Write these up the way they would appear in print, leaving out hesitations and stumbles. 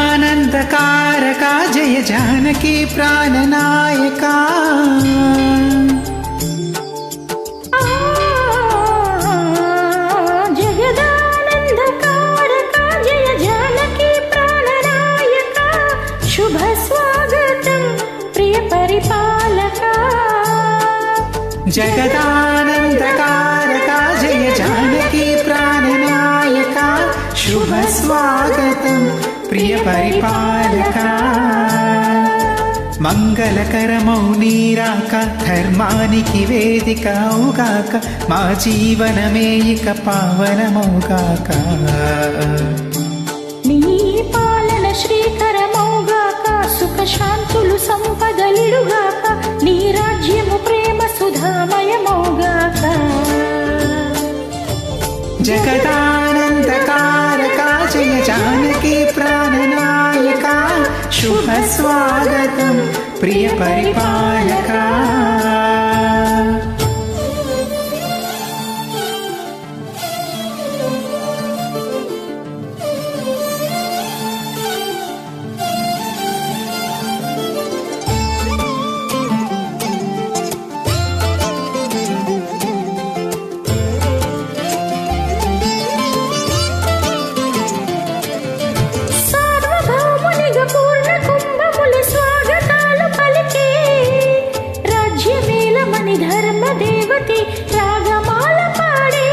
జగదానందకారక జయ జానకి ప్రాణనాయక జగదానందకారక జయ జానకి ప్రాణనాయక శుభ స్వాగతం ప్రియ పరిపాలక జగదానందకారక జయ జానకి ప్రాణనాయక శుభ స్వాగతం ప్రియ పరిపాలక మంగళకరమౌ నీరాక ధర్మానికి వేదిక అవుగాక మా జీవనమే ఇక పావనమౌగాక నీ పాలన శ్రీకరమౌగాక సుఖ శాంతులు సంపదలిడుగాక నీ రాజ్యము ప్రేమ సుధామయమౌగాక జగదానందకారక జయ జానకి ప్రాణనాయక శుభ స్వాగతం ప్రియ పరిపాలక ధర్మదేవతి రాగమాల పాడే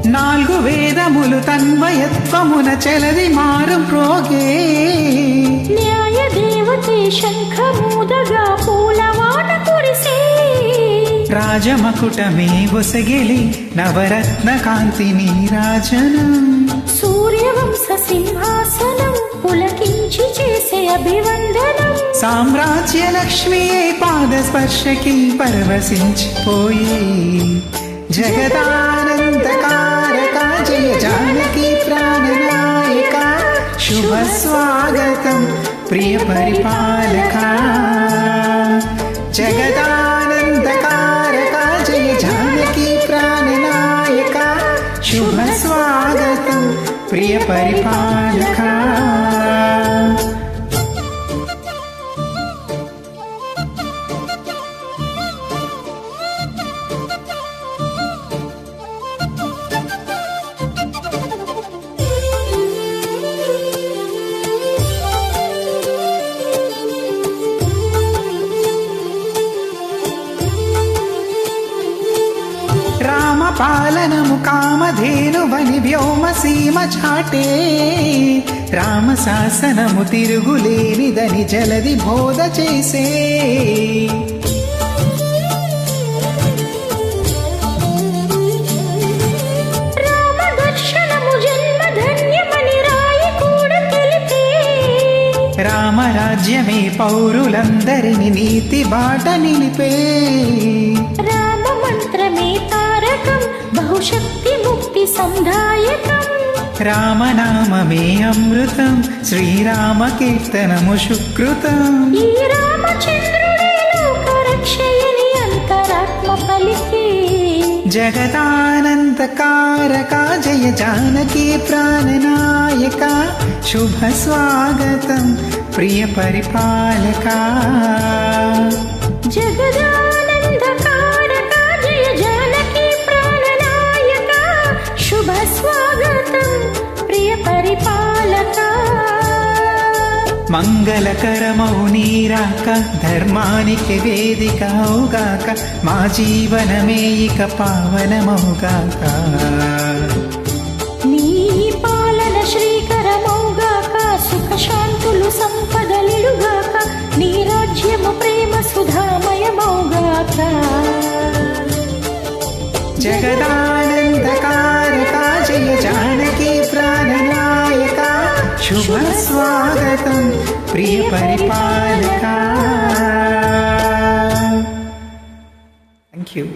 నాలుగు వేదములు తన్మయత్వమున చెలది మారు ప్రోగే న్యాయ దేవతే శంఖమూదగా పూలవాన కురిసే రాజమకుటమే ఒసగిలి నవరత్న కాంతి నీరాజనం సూర్యవంశ సింహాసనం పులకించి చేసే అభివందనం సామ్రాజ్య లక్ష్మియే పాద స్పర్శకి పరవశించిపోయి జగదానందకారక జయ జానకి ప్రాణనాయక శుభ స్వాగతం ప్రియ పరిపాలక జగదానందకారక జయ జానకి ప్రాణనాయక శుభ స్వాగతం ప్రియ పరిపాలక పాలనము కామధేనువని వ్యోమసీమ చాటే రామ శాసనము తిరుగులేనిదని జలది బోధ చేసే రామ దర్శనము జన్మధన్యమని రాయి కూడా తెలిపే రామరాజ్యమే పౌరులందరిని నీతి బాట నిలిపే రామ మంత్రమే తారకం బహుశక్తి ముక్తి సంధాయకం రామనామమే అమృతం శ్రీరామ కీర్తనము సుకృతం ఈ రామచంద్రుడే లోకరక్షయని అంతరాత్మ పలికి జగదానందకారక జయ జానకి ప్రాణనాయక శుభ స్వాగతం ప్రియ పరిపాలక జగదానందకారక జయ జానకి ప్రాణనాయక శుభ స్వాగతం ప్రియ పరిపాలక మంగళకరమౌ నీరాక ధర్మానికి వేదిక అవుగాక మా జీవనమే ఇక పావనమౌగాక నీ పాలన శ్రీకరమౌగాక సుఖ శాంతులు సంపదలిడుగాక నీ రాజ్యము ప్రేమ సుధామయమౌగాక జగదానందకారకా జయ జానకి ప్రాణనాయక శుభ స్వాగతం ప్రియ పరిపాలక. Thank you.